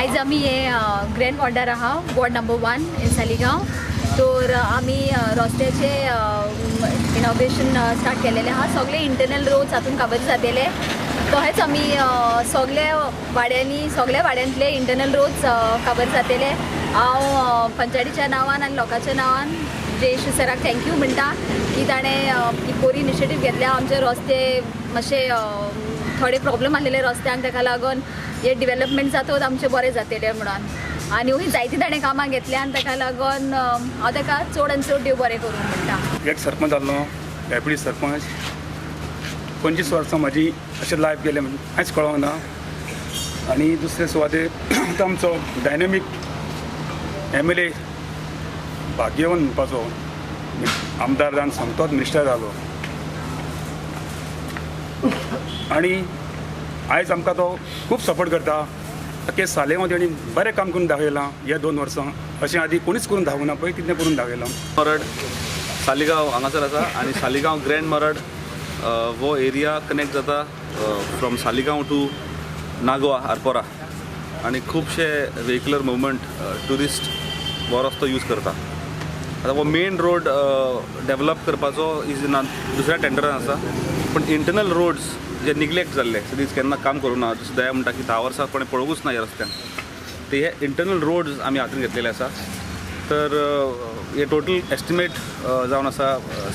आयज आमी हे ग्रँड वॉर्डार आहा वॉर्ड नंबर 1 इन सालिगांव. तर आमी रस्त्याचे इनॉग्रेशन स्टार्ट केलेले आहा. सगळे इंटरनल रोड्स हातून कवर जातले. तहेच आमी सगळ्या वाड्यांतले इंटरनल रोड्स कवर जातले. हांव पंचायतीच्या नांवान आनी लोकांच्या नांवान जयेश सराक थँक्यू म्हणटा की ताणें ही बरी इनिशिएटीव घेतल्या. आमचे रस्ते मातशे थोडे प्रॉब्लेम आसलेले रस्त्यांक, ताका लागून हे डिवेलपमेंट जातत आमचे बरें जातले म्हणून. आनी अशी जायती ताणें कामां घेतल्या आनी ताका लागून हांव ताका चड आनी चड देव बरें करूं म्हणटा. एक सरपंच जाल्लो, डेप्युटी सरपंच 25 वर्सां म्हाजी अशें लायफ गेलें म्हणजे कांयच कळोंक ना. आनी दुसरे सुवातेर आमचो डायनॅमीक MLA भाग्यवन म्हणपाचो आमदार जावन समतोच मिनिस्टर जालो. आनी आयज आमकां तो खूब सपोर्ट करता. ते सालेगांव तेणी बरें काम करून दाखयलां ह्या 2 वर्सां. अशें आदी कोणीच करून दाखोवना पळय तितलें करून दाखयलां. मरड सालिगांव हांगासर आसा आनी सालिगांव ग्रँड मरड वो एरिया कनेक्ट जाता फ्रॉम सालिगांव टू नागवा आरपोरा. आनी खुबशे व्हेहिक्युलर मुवमेंट ट्युरिस्ट हो रस्तो यूज करता. आतां हो मेन रोड डेवलप करपाचो इज इन दुसऱ्या टेंडरान आसा. पूण इंटरनल रोड्स जे निग्लेक्ट जाल्ले सदींच केन्ना काम करूं ना. जशें दया म्हणटा की 10 वर्सां कोणें पळोवूच ना ह्या रस्त्यान. ते हे इंटरनल रोड्स आमी हातीन घेतलेले आसा. तर हे टोटल एस्टिमेट जावन आसा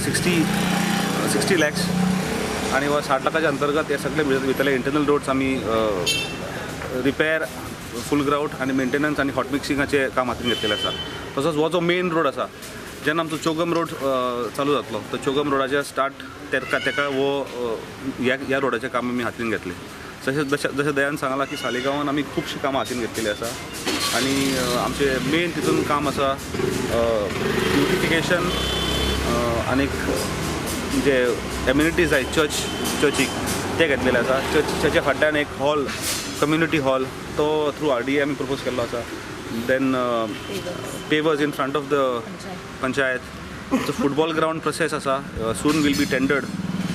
60 लॅक्स आनी हो 60 लाखाच्या अंतर्गत हे सगळे भितरले इंटरनल रोड्स आमी रिपेर, फूल ग्राउट आनी मेंटेनन्स आनी हॉट मिक्सिंगाचें काम हातीन घेतलेलें आसा. तसोच हो जो मेन रोड आसा जेन्ना आमचो चोगम रोड चालू जातलो तो चोगम रोडाचे स्टार्ट तेका वो ह्या रोडाचें काम आमी हातीन घेतलें. जशें दयान सांगलां की सालिगांवान आमी खुबशीं कामां हातीन घेतलेलीं आसा. आनी आमचे मेन तितून काम आसा ब्युटिफिकेशन आनीक जे एम्युनिटीज जाय चर्चीक ते घेतलेले आसा. चर्चीच्या फाटल्यान एक हॉल, कम्युनिटी हॉल, तो थ्रू RDA आमी प्रपोज केल्लो आसा. Then pavers in front of the panchayat. Football ground process आसा, soon will be tendered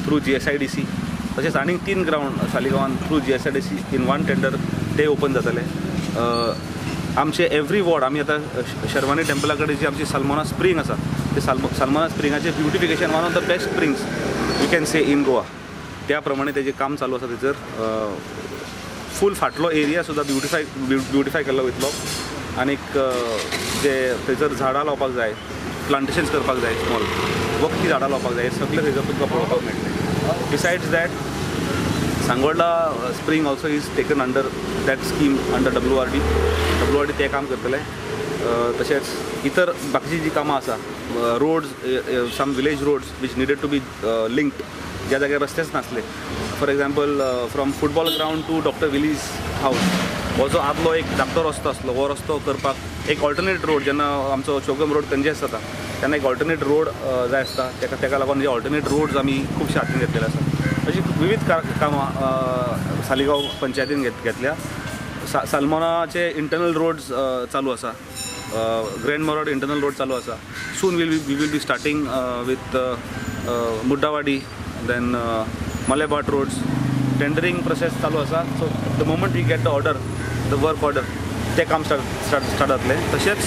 through GSIDC. तशेंच आनीक 3 ग्राउंड सालिगांवान थ्रू GSIDC इन 1 टेंडर ते ओपन जातले. आमचे एवरी वॉर्ड आमी आतां शर्वानी टेंपला कडेन जी आमची सलमोना स्प्रिंग आसा ते सलमोना स्प्रिंगाचें beautification one of the best springs you can say in Goa. त्या प्रमाणे तेजें काम चालू आसा. थंयसर फूल फाटलो एरिया सुद्दां ब्युटिफाय केल्लो वयतलो. आनीक जे थंयसर झाडां लावपाक जाय, प्लांटेशन्स करपाक जाय, स्मॉल वखदी झाडां लावपाक जाय, सगळे थंयसर तुमकां पळोवपाक मेळटलें. Besides that Sangolda spring also is taken under that scheme under WRD ते काम करतले. तशेंच इतर बाकीची जी कामां आसा, roads, some village roads which needed to be linked, ज्या जाग्यार रस्तेच नासले. For example from football ground to doctor Willie's house हो जो आदलो एक धाकटो रस्तो आसलो हो रस्तो करपाक एक ऑल्टरनेट रोड, जेन्ना आमचो चोगम रोड कंजेस्ट जाता तेन्ना एक ऑल्टरनेट रोड जाय आसता. तेका लागून जे ऑल्टरनेट रोड्स आमी खुबशे हातीन घेतलेले आसा. अशी विविध कामां सालिगांव पंचायतीन घेतल्या. सलमोनाचे इंटरनल रोड्स चालू आसा. ग्रँड मरड इंटरनल रोड चालू आसा. Soon we will be starting with Muddawadi, then Malebhat roads. Tendering process चालू आसा. So the moment we get the order, the work order, ते काम स्टार्ट जातलें. तशेंच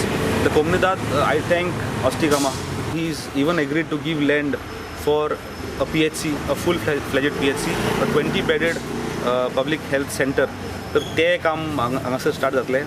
द कोमनिदाद आय थँक ऑस्टिगामा. He is even agreed to give land for a PHC, a full-fledged PHC, a 20-bedded public health center. तर ते काम हांगासर स्टार्ट जातलें.